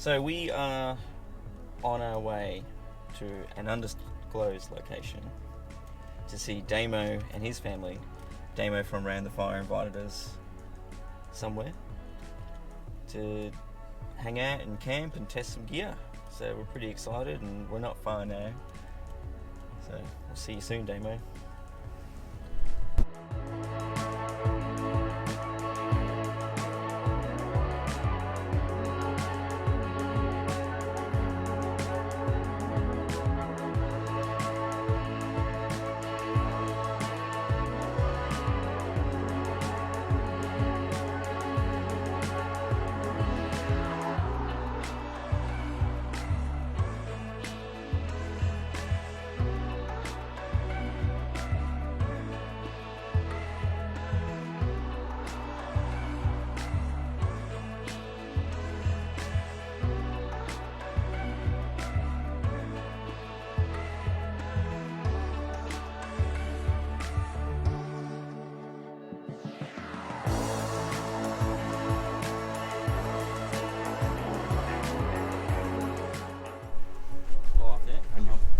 So we are on our way to an undisclosed location to see Damo and his family. Damo from Round the Fire invited us somewhere to hang out and camp and test some gear. So we're pretty excited, and we're not far now. So we'll see you soon, Damo.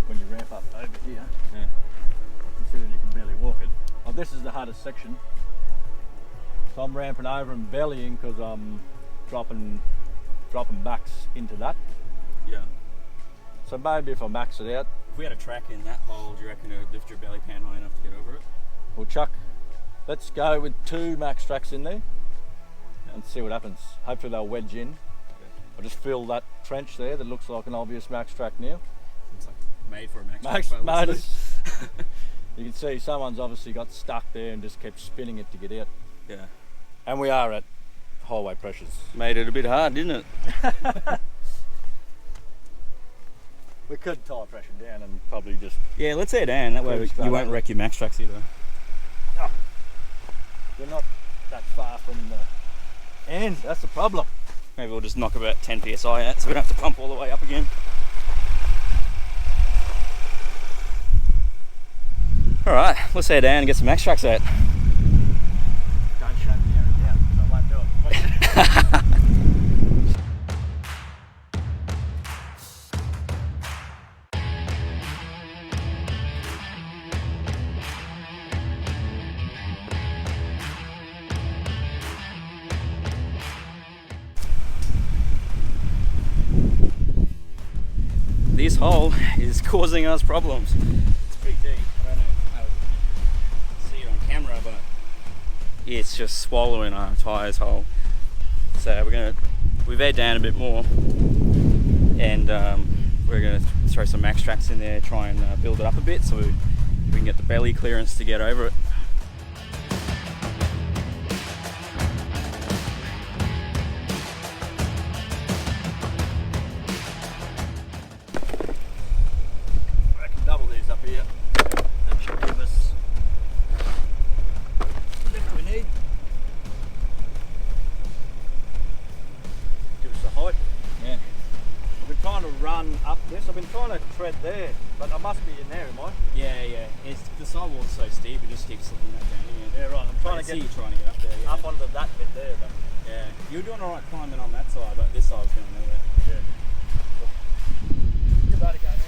When you ramp up over here, considering you can barely walk it. Oh, this is the hardest section. So I'm ramping over and bellying because I'm dropping backs into that. Yeah. So maybe if I max it out, If we had a track in that hole, do you reckon it would lift your belly pan high enough to get over it? we'll chuck. Let's go with 2 max tracks in there and see what happens. Hopefully they'll wedge in. I'll just fill that trench there that looks like an obvious max track now. It's like made for a max Max track. motors. You can see someone's obviously got stuck there and just kept spinning it to get out. Yeah. And we are at highway pressures. Made it a bit hard, didn't it? We could tire pressure down and probably just... Yeah, let's head down. That way you won't wreck your max tracks either. Oh, we're not that far from the end, that's the problem. Maybe we'll just knock about 10 psi out so we don't have to pump all the way up again. Alright, let's head down and get some max tracks out. Don't show me there and down, I won't do it. This hole is causing us problems. It's pretty deep. I don't know how you can see it on camera, but it's just swallowing our tyres whole. So we've aired down a bit more, and we're going to throw some max tracks in there, try and build it up a bit so we can get the belly clearance to get over it. Double these up here. That should give us the lift we need. Give us the height. Yeah. I've been trying to run up this. I've been trying to tread there, but I must be in there, am I? Yeah. The sidewall's so steep, it just keeps slipping back down again. Yeah, right. I'm trying to see you trying to get up there. Yeah. up onto that bit there. But Yeah. You're doing alright climbing on that side, but this side's going nowhere. yeah. Give that a go, man.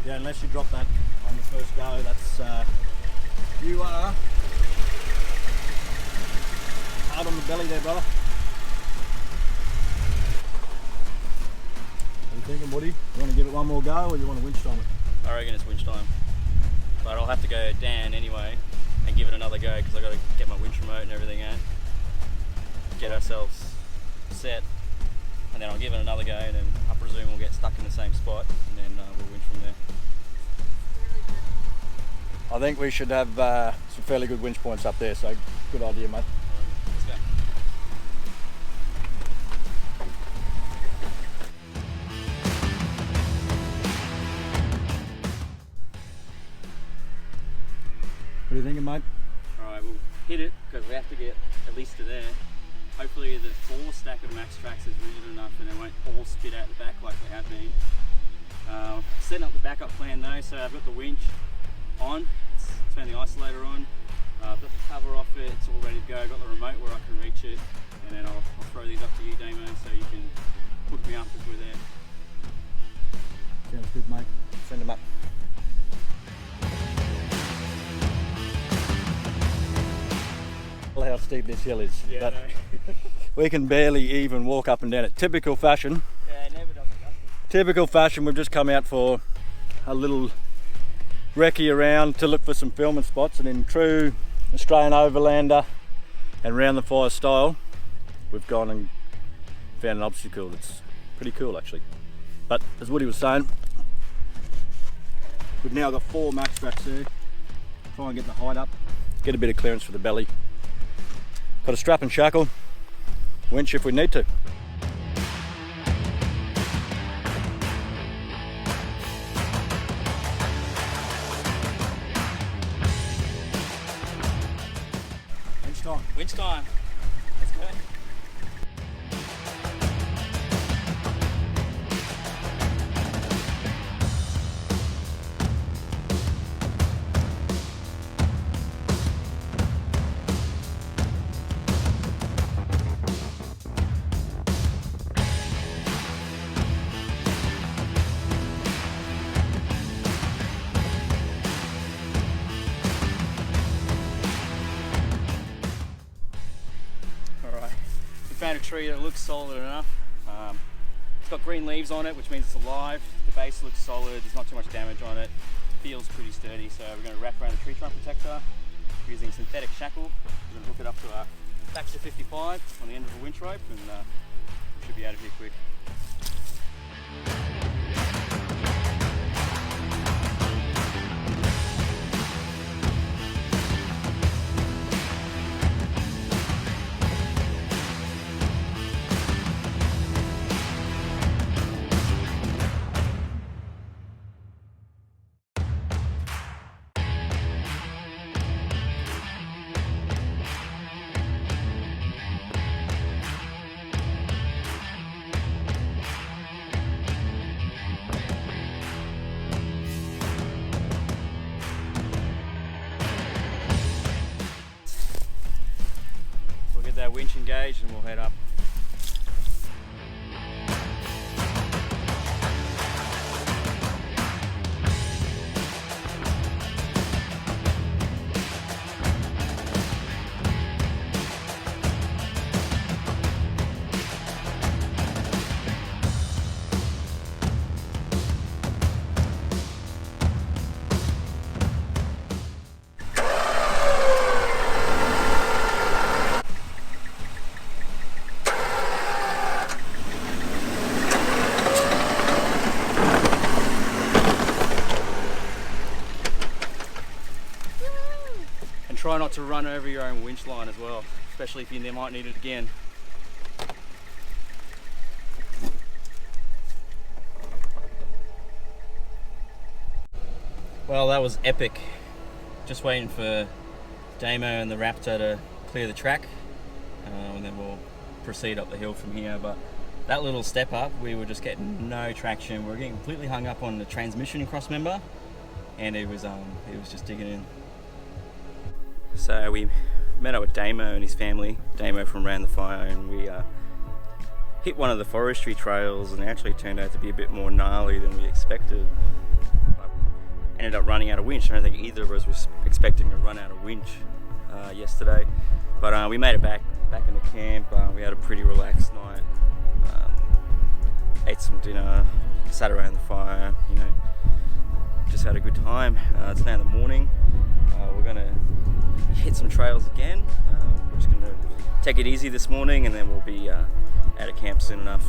Yeah, unless you drop that on the first go, that's you are hard on the belly there, brother. What are you thinking, Woody? You want to give it one more go, or you want to winch on it? I reckon it's winch time. But I'll have to go down anyway and give it another go because I've got to get my winch remote and everything out. Get ourselves set, and then I'll give it another go, and then I presume we'll get stuck in the same spot, and then we'll winch from there. I think we should have some fairly good winch points up there, so good idea, mate. Let's go. What are you thinking, mate? Alright, we'll hit it because we have to get at least to there. Hopefully the 4 stack of max tracks is rigid enough and they won't all spit out the back like they have been. Setting up the backup plan though, so I've got the winch on, turn the isolator on, I've got the cover off it, it's all ready to go, I've got the remote where I can reach it, and then I'll throw these up to you, Damo, so you can hook me up if we're there. Sounds good, mate. Send them up. How steep this hill is. Yeah, but we can barely even walk up and down it. Typical fashion. Yeah, never does it. Typical fashion, we've just come out for a little recce around to look for some filming spots, and in true Australian Overlander and round the fire style, we've gone and found an obstacle that's pretty cool actually. But as Woody was saying, we've now got 4 max tracks there. Try and get the height up, get a bit of clearance for the belly. Got a strap and shackle, winch if we need to. Winch time. Winch time. Let's go. Found a tree that looks solid enough. It's got green leaves on it, which means it's alive. The base looks solid, there's not too much damage on it. Feels pretty sturdy, so we're going to wrap around the tree trunk protector using synthetic shackle. We're going to hook it up to our Baxter 55 on the end of a winch rope, and we should be out of here quick. That winch engaged and we'll head up. Try not to run over your own winch line as well, especially if you might need it again. Well, that was epic. Just waiting for Damo and the Raptor to clear the track, and then we'll proceed up the hill from here. But that little step up, we were just getting no traction. We were getting completely hung up on the transmission cross member, and it was just digging in. So we met up with Damo and his family, Damo from Round the Fire, and we hit one of the forestry trails, and it actually turned out to be a bit more gnarly than we expected. Ended up running out of winch. I don't think either of us was expecting to run out of winch yesterday, but we made it back into camp. We had a pretty relaxed night, ate some dinner, sat around the fire, just had a good time. It's now in the morning. We're gonna hit some trails again. We're just gonna take it easy this morning, and then we'll be out of camp soon enough.